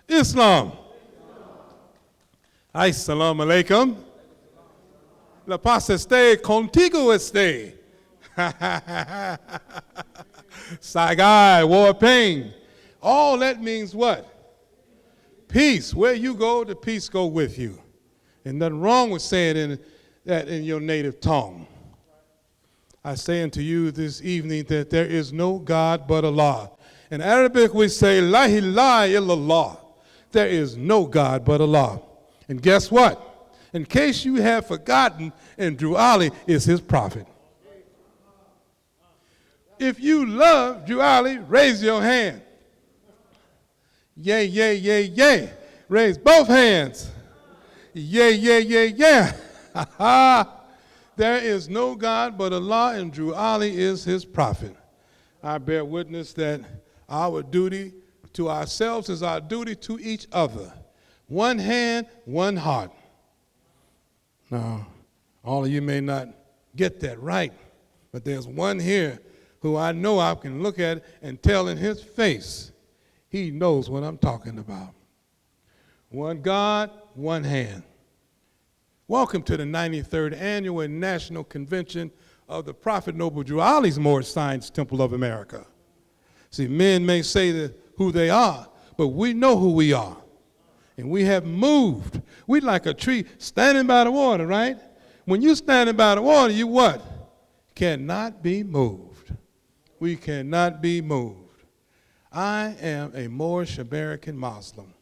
Islam. Assalamu alaikum. La paz esté contigo esté. Sagai, war pain. All that means what? Peace. Where you go, the peace go with you. And nothing wrong with saying that in your native tongue. I say unto you this evening that there is no God but Allah. In Arabic we say, La ilaha illallah. There is no God but Allah. And guess what? In case you have forgotten, Andrew Ali is his prophet. If you love Drew Ali, raise your hand. Yay, yay, yay, yay. Raise both hands. Yay, yay, yay, yeah. There is no God but Allah, and Drew Ali is his prophet. I bear witness that our duty to ourselves is our duty to each other. One hand, one heart. Now, all of you may not get that right, but there's one here who I know I can look at and tell in his face, he knows what I'm talking about. One God, one hand. Welcome to the 93rd Annual National Convention of the Prophet Noble Drew Ali's Moorish Science Temple of America. See, men may say that who they are, but we know who we are. And we have moved. We like a tree standing by the water, right? When you're standing by the water, you what? Cannot be moved. We cannot be moved. I am a Moorish American Muslim,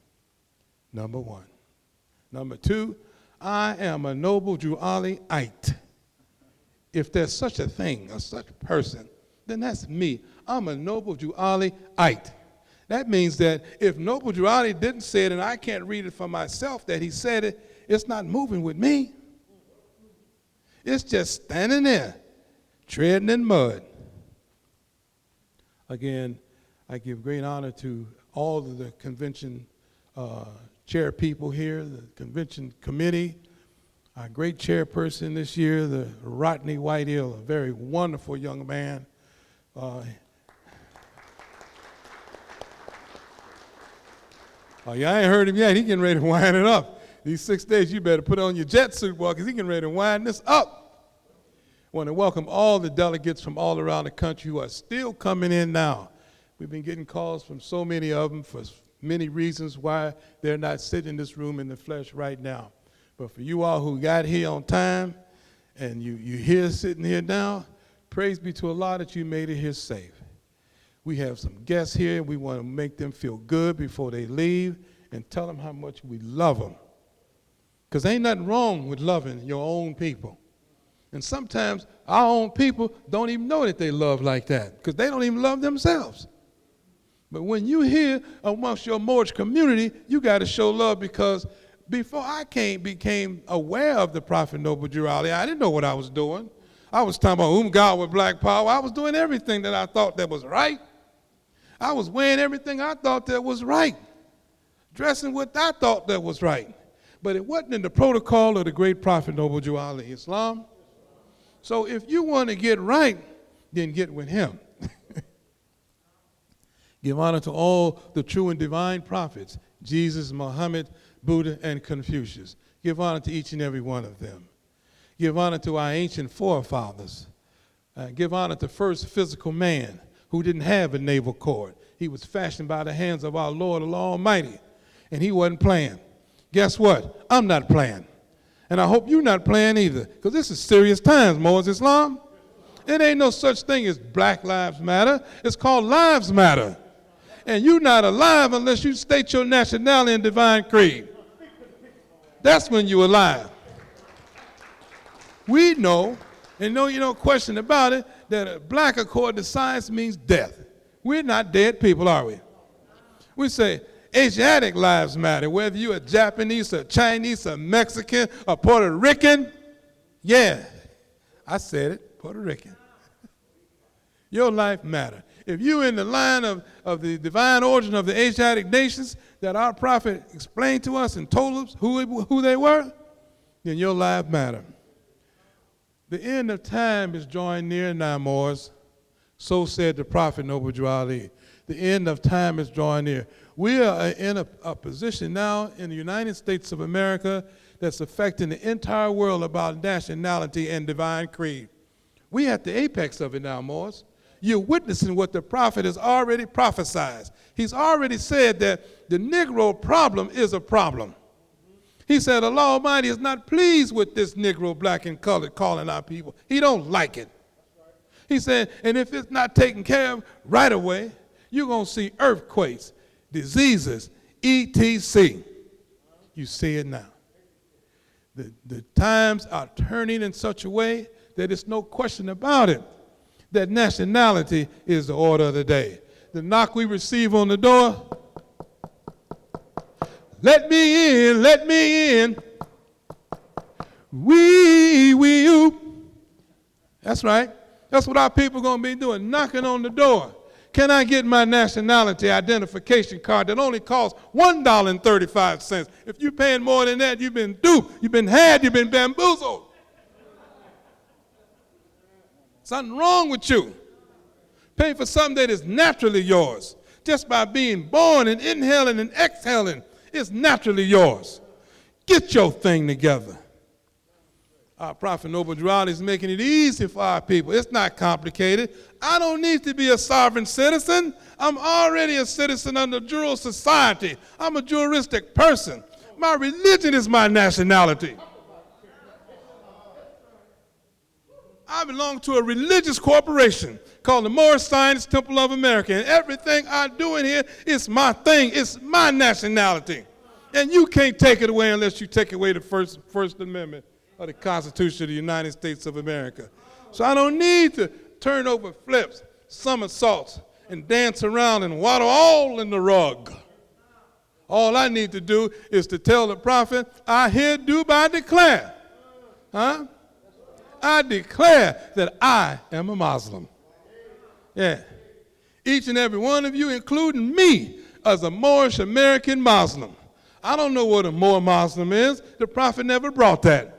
number one. Number two, I am a Noble Drew Aliite. If there's such a thing, or such a person, then that's me. I'm a Noble Drew Aliite. That means that if Noble Drew Ali didn't say it and I can't read it for myself that he said it, it's not moving with me. It's just standing there, treading in mud. Again, I give great honor to all of the convention chair people here, the convention committee, our great chairperson this year, the Rodney Whitehill, a very wonderful young man. Oh, yeah, I ain't heard him yet. He getting ready to wind it up. These 6 days, you better put on your jet suit, boy, because he getting ready to wind this up. I want to welcome all the delegates from all around the country who are still coming in now. We've been getting calls from so many of them for many reasons why they're not sitting in this room in the flesh right now. But for you all who got here on time and you here sitting here now, praise be to Allah that you made it here safe. We have some guests here. We want to make them feel good before they leave and tell them how much we love them. Because ain't nothing wrong with loving your own people. And sometimes our own people don't even know that they love like that because they don't even love themselves. But when you here amongst your Moorish community, you got to show love because before I became aware of the Prophet Noble Drew Ali, I didn't know what I was doing. I was talking about God with black power. I was doing everything that I thought that was right. I was wearing everything I thought that was right, dressing what I thought that was right. But it wasn't in the protocol of the great Prophet Noble Drew Ali Islam. So if you want to get right, then get with him. Give honor to all the true and divine prophets, Jesus, Muhammad, Buddha, and Confucius. Give honor to each and every one of them. Give honor to our ancient forefathers. Give honor to first physical man who didn't have a navel cord. He was fashioned by the hands of our Lord, Allah Almighty, and he wasn't playing. Guess what? I'm not playing. And I hope you're not playing either, because this is serious times, Moorish Islam. It ain't no such thing as Black Lives Matter. It's called Lives Matter. And you're not alive unless you state your nationality and divine creed. That's when you're alive. We know, and no question about it, that a black according to science means death. We're not dead people, are we? We say Asiatic lives matter, whether you're a Japanese, a Chinese, a Mexican, a Puerto Rican. Yeah, I said it, Puerto Rican. Your life matter. If you're in the line of the divine origin of the Asiatic nations that our prophet explained to us and told us who they were, then your life matter. The end of time is drawing near now, Moors. So said the prophet Noble Drew Ali. The end of time is drawing near. We are in a position now in the United States of America that's affecting the entire world about nationality and divine creed. We at the apex of it now, Moors. You're witnessing what the prophet has already prophesied. He's already said that the Negro problem is a problem. He said Allah Almighty is not pleased with this Negro, black and colored, calling our people. He don't like it. He said, and if it's not taken care of right away, you're going to see earthquakes, diseases, etc. You see it now. The times are turning in such a way that there's no question about it, that nationality is the order of the day. The knock we receive on the door, let me in, let me in. You. That's right. That's what our people are going to be doing, knocking on the door. Can I get my nationality identification card that only costs $1.35? If you're paying more than that, you've been duped, you've been had, you've been bamboozled. Something wrong with you. Pay for something that is naturally yours. Just by being born and inhaling and exhaling, it's naturally yours. Get your thing together. Our prophet Noble Drew Ali is making it easy for our people. It's not complicated. I don't need to be a sovereign citizen. I'm already a citizen under jural society. I'm a juristic person. My religion is my nationality. I belong to a religious corporation called the Moorish Science Temple of America, and everything I do in here is my thing. It's my nationality. And you can't take it away unless you take away the First Amendment of the Constitution of the United States of America. So I don't need to turn over flips, somersaults, and dance around and waddle all in the rug. All I need to do is to tell the prophet, I hereby declare, I declare that I am a Muslim. Yeah. Each and every one of you, including me, as a Moorish American Muslim. I don't know what a Moor Muslim is. The prophet never brought that.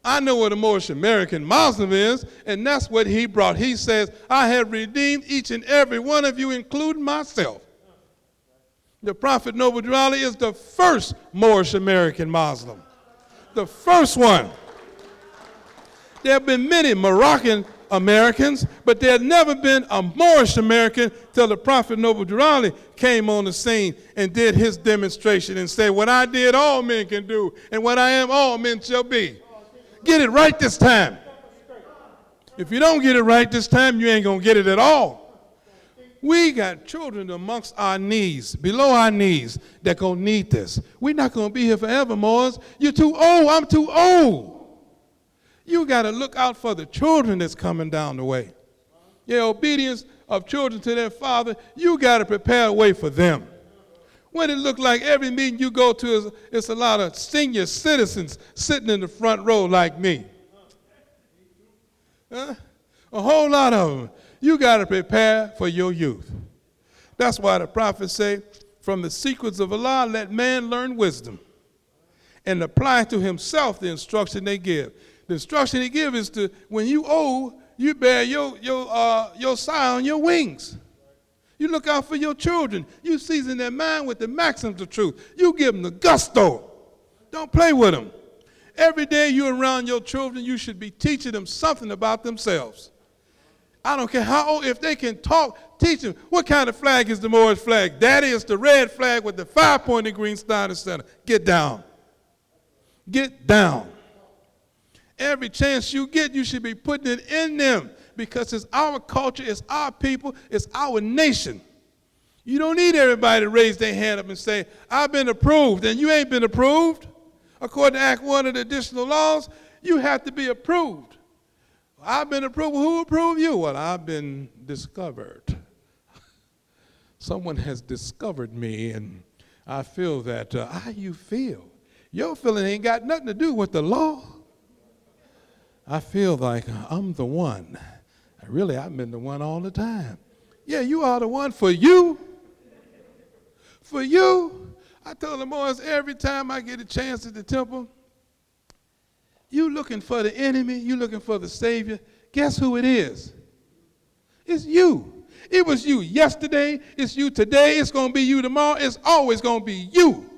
I know what a Moorish American Muslim is, and that's what he brought. He says, I have redeemed each and every one of you, including myself. The prophet Noble Drew Ali is the first Moorish American Muslim. The first one. There have been many Moroccan Americans, but there had never been a Moorish American till the prophet Noble Drew Ali came on the scene and did his demonstration and said, what I did, all men can do, and what I am, all men shall be. Get it right this time. If you don't get it right this time, you ain't going to get it at all. We got children amongst our knees, below our knees, that going to need this. We're not going to be here forever, Moors. You're too old. I'm too old. You got to look out for the children that's coming down the way. Yeah, obedience of children to their father, you got to prepare a way for them. When it look like every meeting you go to is a lot of senior citizens sitting in the front row like me. A whole lot of them. You got to prepare for your youth. That's why the prophets say, from the secrets of Allah, let man learn wisdom and apply to himself the instruction they give. The instruction he gives is to, when you old, you bear your sigh on your wings. You look out for your children. You season their mind with the maxims of truth. You give them the gusto. Don't play with them. Every day you're around your children, you should be teaching them something about themselves. I don't care how old, if they can talk, teach them. What kind of flag is the Moorish flag? That is the red flag with the 5-pointed green star in the center. Get down. Get down. Every chance you get, you should be putting it in them, because it's our culture, it's our people, it's our nation. You don't need everybody to raise their hand up and say, I've been approved, and you ain't been approved. According to Act 1 of the additional laws, you have to be approved. I've been approved. Who approved you? Well, I've been discovered. Someone has discovered me, and I feel that. How you feel? Your feeling ain't got nothing to do with the law. I feel like I'm the one. Really, I've been the one all the time. Yeah, you are the one for you. For you. I tell the boys every time I get a chance at the temple, You looking for the enemy, you looking for the Savior. Guess who it is? It's you. It was you yesterday, it's you today, it's going to be you tomorrow, it's always going to be you.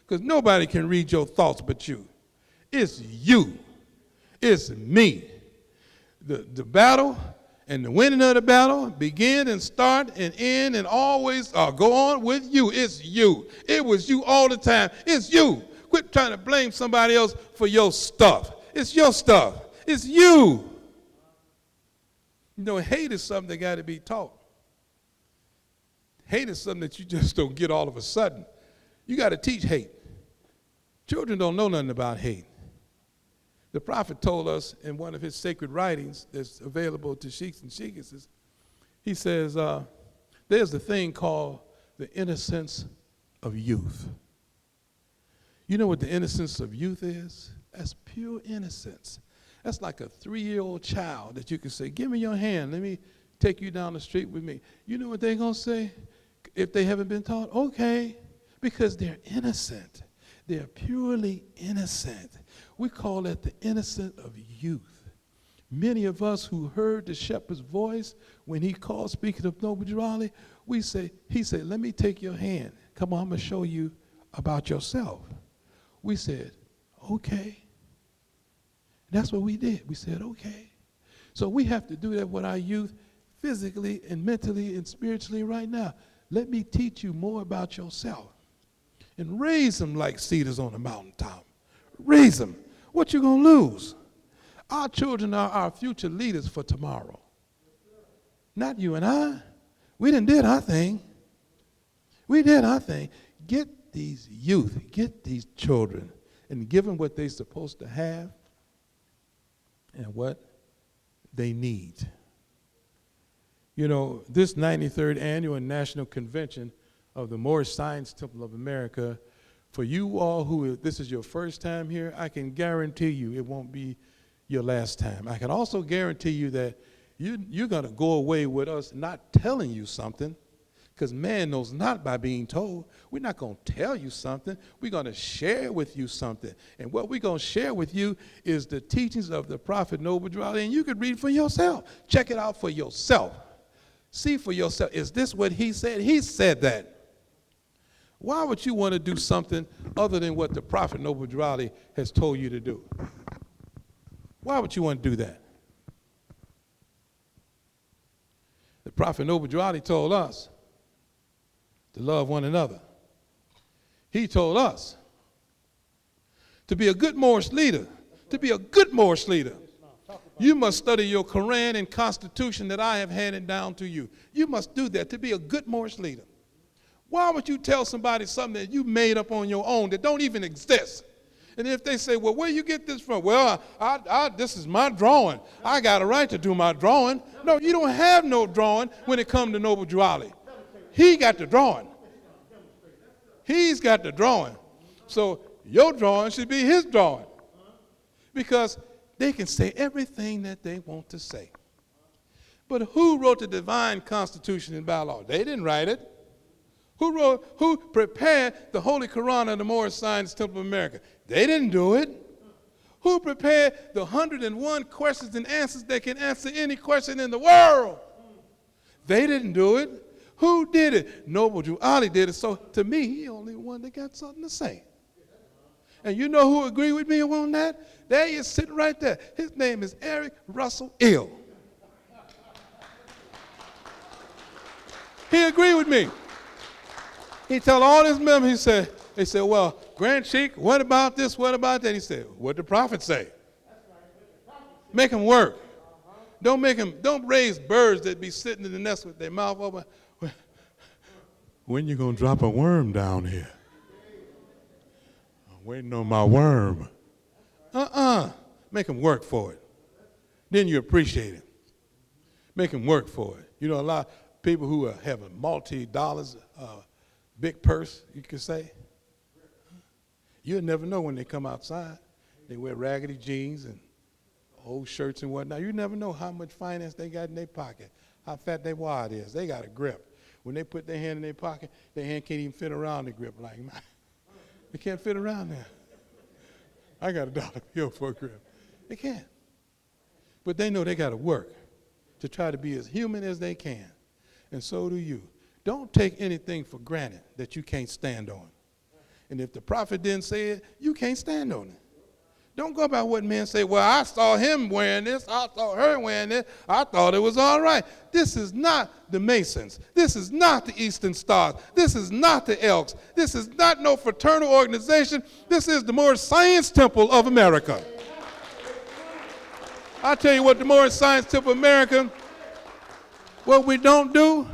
Because nobody can read your thoughts but you. It's you. It's me. The battle and the winning of the battle begin and start and end and always go on with you. It's you. It was you all the time. It's you. Quit trying to blame somebody else for your stuff. It's your stuff. It's you. You know, hate is something that got to be taught. Hate is something that you just don't get all of a sudden. You got to teach hate. Children don't know nothing about hate. The prophet told us in one of his sacred writings that's available to sheiks and sheikesses, he says, there's a thing called the innocence of youth. You know what the innocence of youth is? That's pure innocence. That's like a 3-year-old child that you can say, give me your hand, let me take you down the street with me. You know what they're going to say if they haven't been taught? Okay, because they're innocent. They're purely innocent. We call that the innocence of youth. Many of us who heard the shepherd's voice when he called, speaking of Noble Raleigh, he said, let me take your hand. Come on, I'm going to show you about yourself. We said, okay. That's what we did. We said, okay. So we have to do that with our youth physically and mentally and spiritually right now. Let me teach you more about yourself. And raise them like cedars on a mountaintop. Raise them. What you going to lose? Our children are our future leaders for tomorrow. Not you and I. We done did our thing. We did our thing. Get these youth, get these children, and give them what they're supposed to have and what they need. You know, this 93rd Annual National Convention of the Moorish Science Temple of America, for you all who, this is your first time here, I can guarantee you it won't be your last time. I can also guarantee you that you're going to go away with us not telling you something, because man knows not by being told. We're not going to tell you something. We're going to share with you something. And what we're going to share with you is the teachings of the prophet Noble Raleigh, and you can read for yourself. Check it out for yourself. See for yourself, is this what he said? He said that. Why would you want to do something other than what the prophet Noble Raleigh has told you to do? Why would you want to do that? The prophet Noble Raleigh told us to love one another. He told us to be a good Moorish leader. To be a good Moorish leader, you must study your Quran and Constitution that I have handed down to you. You must do that to be a good Moorish leader. Why would you tell somebody something that you made up on your own that don't even exist? And if they say, well, where you get this from? Well, this is my drawing. I got a right to do my drawing. No, you don't have no drawing when it comes to Noble Raleigh. He got the drawing. He's got the drawing. So your drawing should be his drawing. Because they can say everything that they want to say. But who wrote the divine Constitution and bylaw? They didn't write it. Who prepared the Holy Quran of the Moorish Science Temple of America? They didn't do it. Who prepared the 101 questions and answers that can answer any question in the world? They didn't do it. Who did it? Noble Raleigh did it. So to me, he only one that got something to say. And you know who agreed with me on that? There he is sitting right there. His name is Eric Russell Ill. He agreed with me. He told all his members, they said, well, Grand Sheik, what about this, what about that? He said, what did the prophet say? Make him work. Don't raise birds that be sitting in the nest with their mouth open. When you gonna drop a worm down here? I'm waiting on my worm. Make him work for it. Then you appreciate it. Make him work for it. You know, a lot of people who have a multi-dollars, big purse, you could say. You'll never know when they come outside. They wear raggedy jeans and old shirts and whatnot. You never know how much finance they got in their pocket, how fat their wad is. They got a grip. When they put their hand in their pocket, their hand can't even fit around the grip like mine. They can't fit around there. I got $1 bill for a grip. They can't. But they know they got to work to try to be as human as they can. And so do you. Don't take anything for granted that you can't stand on. And if the prophet didn't say it, you can't stand on it. Don't go by what men say, well, I saw him wearing this, I saw her wearing this, I thought it was all right. This is not the Masons. This is not the Eastern Stars. This is not the Elks. This is not no fraternal organization. This is the Moorish Science Temple of America. I'll tell you what the Moorish Science Temple of America, what we don't do,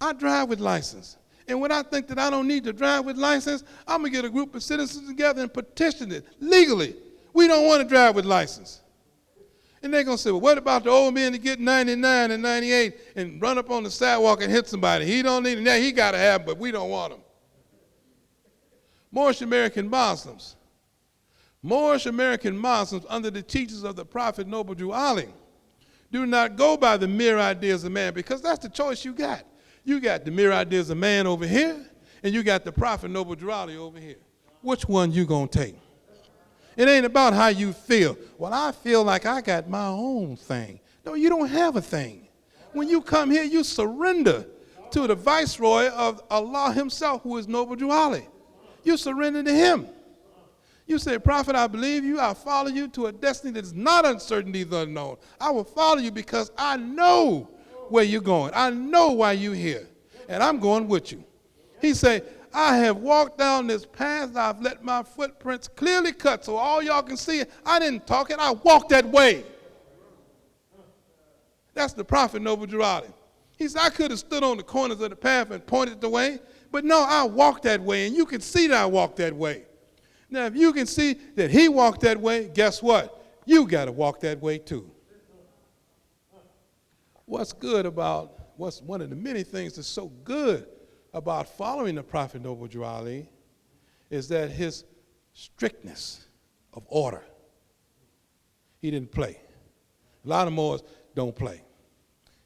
I drive with license. And when I think that I don't need to drive with license, I'm going to get a group of citizens together and petition it legally. We don't want to drive with license. And they're going to say, well, what about the old men that get 99 and 98 and run up on the sidewalk and hit somebody? He don't need it. Yeah, he got to have it, but we don't want him. Moorish American Muslims under the teachings of the Prophet Noble Drew Ali do not go by the mere ideas of man, because that's the choice you got. You got the mere ideas of man over here, and you got the Prophet Noble Drew Ali over here. Which one you gonna take? It ain't about how you feel. Well, I feel like I got my own thing. No, you don't have a thing. When you come here, you surrender to the viceroy of Allah himself, who is Noble Drew Ali. You surrender to him. You say, Prophet, I believe you. I'll follow you to a destiny that is not uncertain, neither unknown. I will follow you because I know where you're going. I know why you're here, and I'm going with you. He said, I have walked down this path, and I've let my footprints clearly cut so all y'all can see it. I didn't talk it, I walked that way. That's the Prophet Noble Drew Ali. He said, I could have stood on the corners of the path and pointed the way, but no, I walked that way, and you can see that I walked that way. Now, if you can see that he walked that way, guess what? You got to walk that way too. What's one of the many things that's so good about following the Prophet Noble Drew Ali is that his strictness of order. He didn't play. A lot of Moors don't play.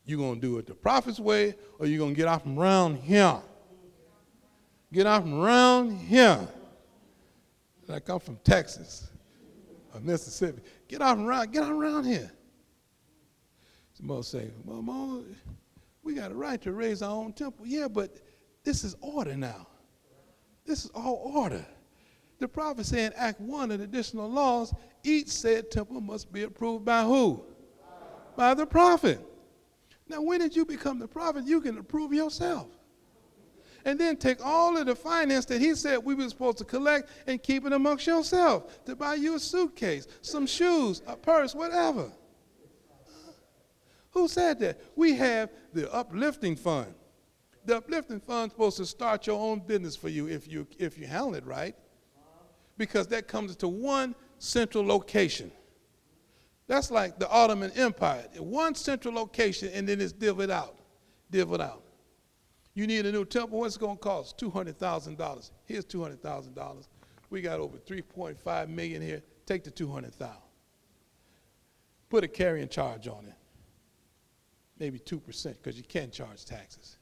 You're going to do it the Prophet's way, or you're going to get off from around here. Get off from around here. Like I'm from Texas or Mississippi. Get off around here. Some more say, well, Mo, we got a right to raise our own temple. Yeah, but this is order now. This is all order. The prophet said in Act 1 of the additional laws, each said temple must be approved by who? By the prophet. Now, when did you become the prophet? You can approve yourself. And then take all of the finance that he said we were supposed to collect and keep it amongst yourself to buy you a suitcase, some shoes, a purse, whatever. Who said that? We have the uplifting fund. The uplifting fund is supposed to start your own business for you if you handle it right, because that comes to one central location. That's like the Ottoman Empire. One central location, and then it's divvied out. You need a new temple, what's it going to cost? $200,000. Here's $200,000. We got over 3.5 million here. Take the 200,000. Put a carrying charge on it. Maybe 2%, because you can't charge taxes.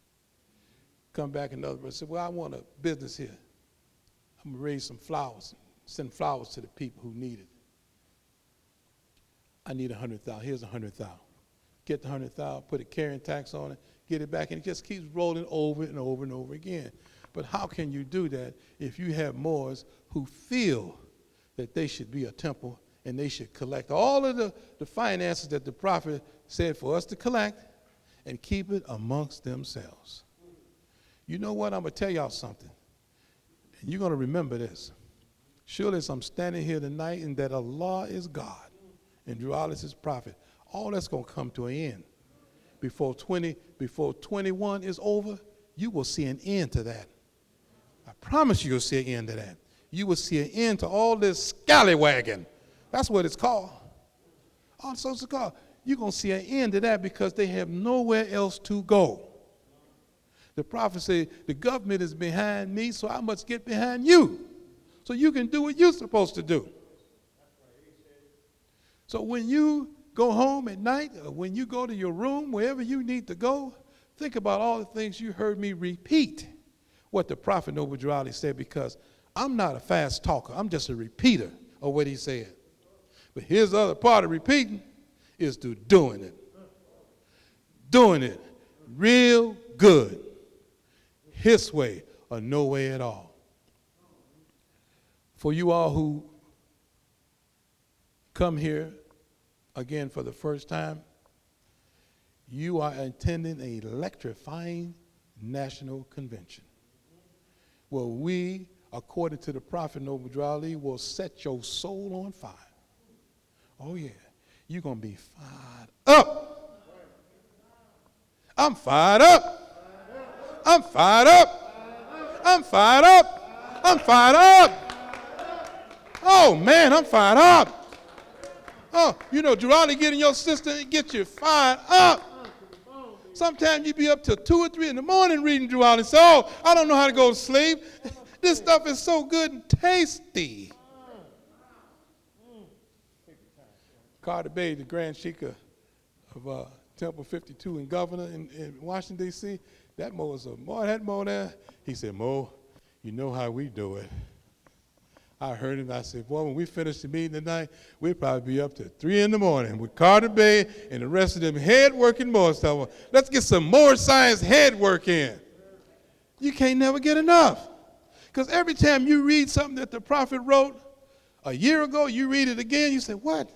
Come back another person say, well, I want a business here. I'm going to raise some flowers, send flowers to the people who need it. I need 100,000. Here's 100,000. Get the 100,000, put a carrying tax on it, get it back, and it just keeps rolling over and over and over again. But how can you do that if you have Moors who feel that they should be a temple and they should collect all of the finances that the prophet said for us to collect and keep it amongst themselves? You know what? I'm going to tell y'all something. And you're going to remember this. Surely as I'm standing here tonight and that Allah is God and Drew Ali is his prophet, all that's going to come to an end. Before 21 is over, you will see an end to that. I promise you'll see an end to that. You will see an end to all this scallywagging. That's what it's called. Also, it's called. You're going to see an end to that because they have nowhere else to go. The prophet said, the government is behind me, so I must get behind you so you can do what you're supposed to do. So when you go home at night, or when you go to your room, wherever you need to go, think about all the things you heard me repeat what the Prophet Noble Drew Ali said, because I'm not a fast talker. I'm just a repeater of what he said. But here's the other part of repeating is to doing it. Doing it real good. His way or no way at all. For you all who come here again for the first time, you are attending an electrifying national convention where we, according to the prophet Noble Ali, will set your soul on fire. Oh yeah, you're going to be fired up. I'm fired up. I'm fired up. I'm fired up. I'm fired up. Oh man, I'm fired up. Oh, you know, Durali get in your system and get you fired up. Sometimes you be up till 2 or 3 in the morning reading Durali. So, oh, I don't know how to go to sleep. This stuff is so good and tasty. Carter Bay, the Grand Sheik of Temple 52 and governor in Washington, D.C., that Mo was a Mo, that Mo there. He said, Mo, you know how we do it. I heard him. I said, boy, when we finish the meeting tonight, we'll probably be up to 3 in the morning with Carter Bay and the rest of them head-working Moorish stuff. Let's get some Moorish Science head work in. You can't never get enough. Because every time you read something that the prophet wrote a year ago, you read it again, you say, what?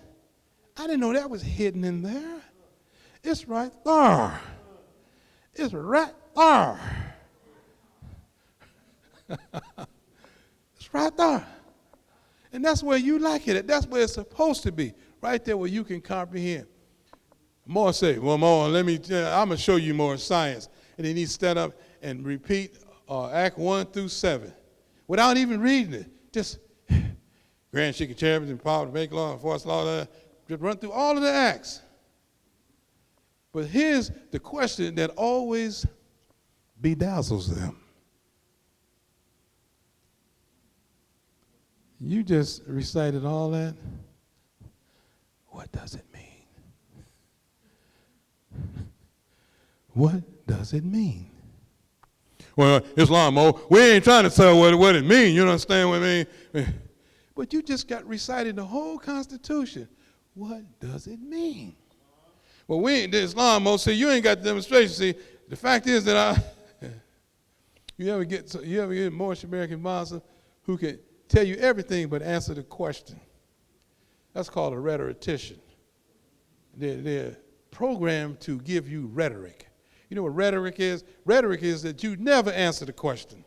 I didn't know that was hidden in there. It's right there. It's right there. It's right there. And that's where you like it. That's where it's supposed to be. Right there where you can comprehend. More say, well, more, I'm going to show you more science. And then he stand up and repeat Act 1 through 7 without even reading it. Just Grand Sheik of Cherubim and Power to make law and force law. Just run through all of the acts. But here's the question that always bedazzles them. You just recited all that. What does it mean? What does it mean? Well, Islam, we ain't trying to tell what it means. You understand what I mean? But you just got recited the whole Constitution. What does it mean? Well, we ain't Islam, see, you ain't got the demonstration. See, the fact is that you ever get Moorish American Muslim who can tell you everything but answer the question. That's called a rhetorician. They're programmed to give you rhetoric. You know what rhetoric is? Rhetoric is that you never answer the question.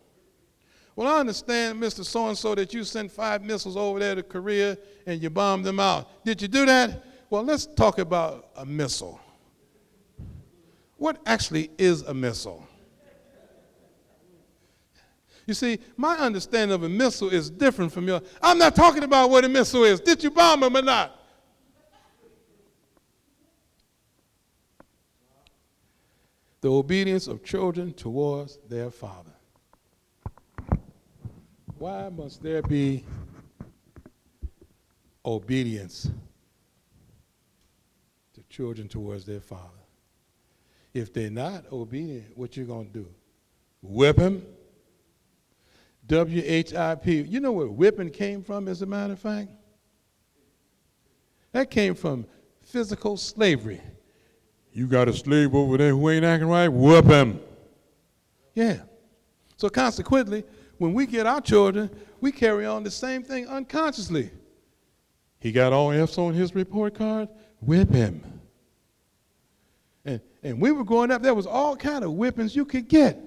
Well, I understand, Mr. So-and-so, that you sent 5 missiles over there to Korea and you bombed them out. Did you do that? Well, let's talk about a missile. What actually is a missile? You see, my understanding of a missile is different from yours. I'm not talking about what a missile is. Did you bomb them or not? The obedience of children towards their father. Why must there be obedience to children towards their father? If they're not obedient, what you going to do? Whip him? W-H-I-P. You know where whipping came from, as a matter of fact? That came from physical slavery. You got a slave over there who ain't acting right, whoop him. Yeah. So consequently, when we get our children, we carry on the same thing unconsciously. He got all F's on his report card, whip him. And we were growing up, there was all kind of whippings you could get.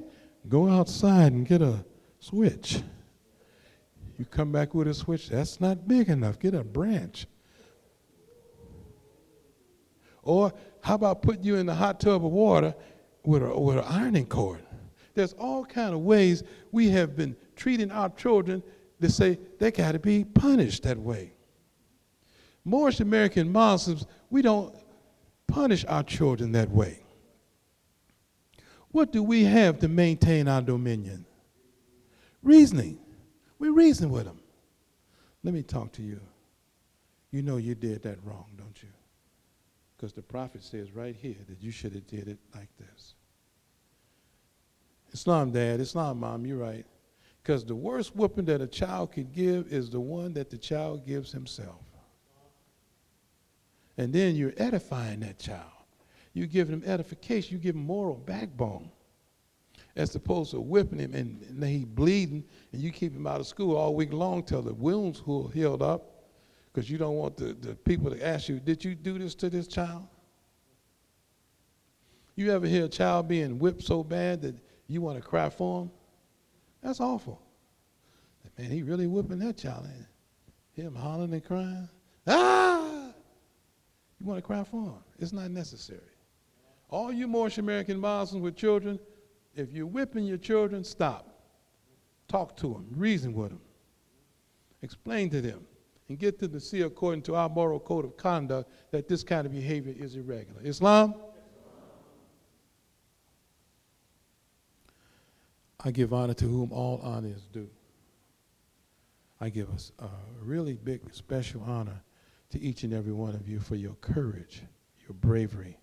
Go outside and get a switch. You come back with a switch, that's not big enough. Get a branch. Or how about putting you in the hot tub of water with an ironing cord? There's all kind of ways we have been treating our children to say they got to be punished that way. Moorish American Muslims, we don't punish our children that way. What do we have to maintain our dominion? Reasoning. We reason with them. Let me talk to you. You know you did that wrong, don't you? Because the prophet says right here that you should have did it like this. Islam, Dad, Islam, Mom, you're right. Because the worst whooping that a child could give is the one that the child gives himself. And then you're edifying that child. You give him edification. You give him moral backbone. As opposed to whipping him and he's bleeding and you keep him out of school all week long till the wounds are healed up because you don't want the people to ask you, did you do this to this child? You ever hear a child being whipped so bad that you want to cry for him? That's awful. Man, he really whipping that child. Him hollering and crying. Ah! You want to cry for him. It's not necessary. All you Moorish American Muslims with children, if you're whipping your children, stop. Talk to them. Reason with them. Explain to them. And get them to see, according to our moral code of conduct, that this kind of behavior is irregular. Islam? I give honor to whom all honor is due. I give us a really big special honor to each and every one of you for your courage, your bravery,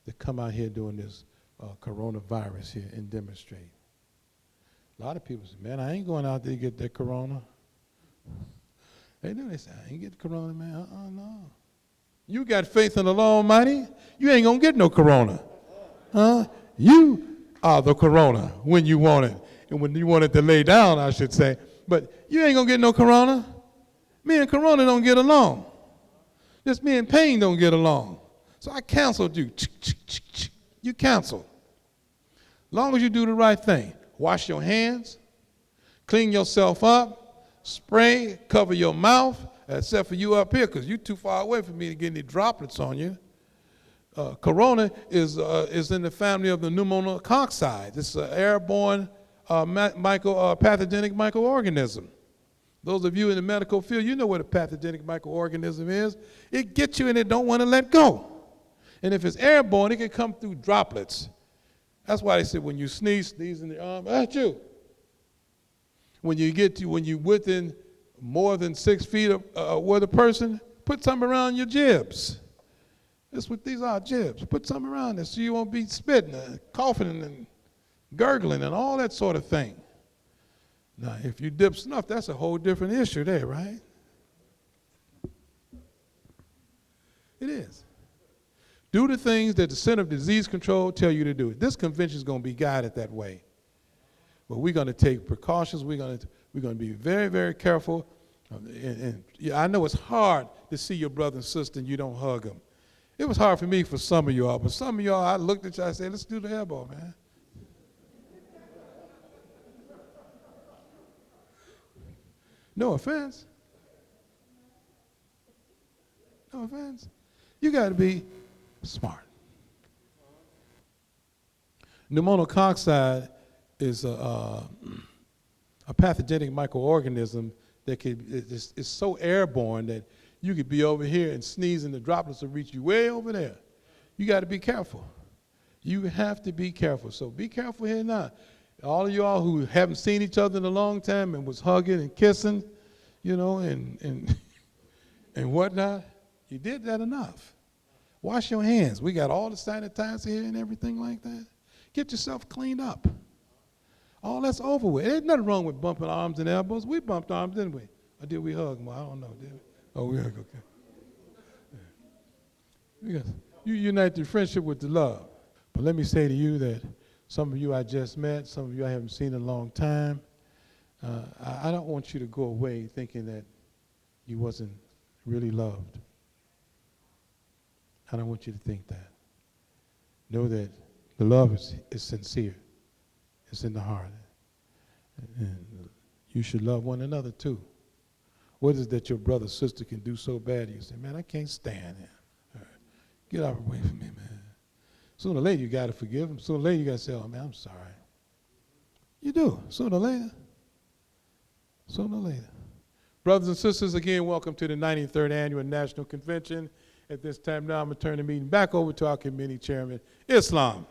to come out here during this coronavirus here and demonstrate. A lot of people say, man, I ain't going out there to get that corona. They do. They say, I ain't get the corona, man. No. You got faith in the Lord Almighty, you ain't going to get no corona. You are the corona when you want it. And when you want it to lay down, I should say. But you ain't going to get no corona. Me and corona don't get along. Just me and pain don't get along. So I counseled you. You counsel. As long as you do the right thing. Wash your hands. Clean yourself up. Spray. Cover your mouth. Except for you up here, because you're too far away from me to get any droplets on you. Corona is in the family of the pneumococci. It's an airborne pathogenic microorganism. Those of you in the medical field, you know what a pathogenic microorganism is. It gets you and it don't want to let go. And if it's airborne, it can come through droplets. That's why they say when you sneeze in the arm, that's you. When you within more than 6 feet of with a person, put something around your jibs. That's what these are, jibs. Put something around it so you won't be spitting and coughing and gurgling and all that sort of thing. Now, if you dip snuff, that's a whole different issue there, right? It is. Do the things that the Center of Disease Control tell you to do. This convention is going to be guided that way. But we're going to take precautions. We're going to be very, very careful. And I know it's hard to see your brother and sister and you don't hug them. It was hard for me for some of y'all, but some of y'all, I looked at you, I said, let's do the elbow, man. No offense. No offense. You got to be smart. Pneumococci is a pathogenic microorganism that is so airborne that you could be over here and sneeze and the droplets will reach you way over there. You got to be careful. You have to be careful. So be careful here now. All of y'all who haven't seen each other in a long time and was hugging and kissing, you know, and whatnot, you did that enough. Wash your hands. We got all the sanitizer here and everything like that. Get yourself cleaned up. All that's over with. There's nothing wrong with bumping arms and elbows. We bumped arms, didn't we? Or did we hug more? I don't know, did we? Oh, we hugged, okay. Yeah. You unite the friendship with the love. But let me say to you that some of you I just met, some of you I haven't seen in a long time. I don't want you to go away thinking that you wasn't really loved. I don't want you to think that. Know that the love is sincere. It's in the heart. And you should love one another too. What is it that your brother or sister can do so bad? You say, man, I can't stand him. Get out away from me, man. Sooner or later, you got to forgive him. Sooner or later, you got to say, oh, man, I'm sorry. You do. Sooner or later. Sooner or later. Brothers and sisters, again, welcome to the 93rd Annual National Convention. At this time now, I'm going to turn the meeting back over to our committee chairman, Islam.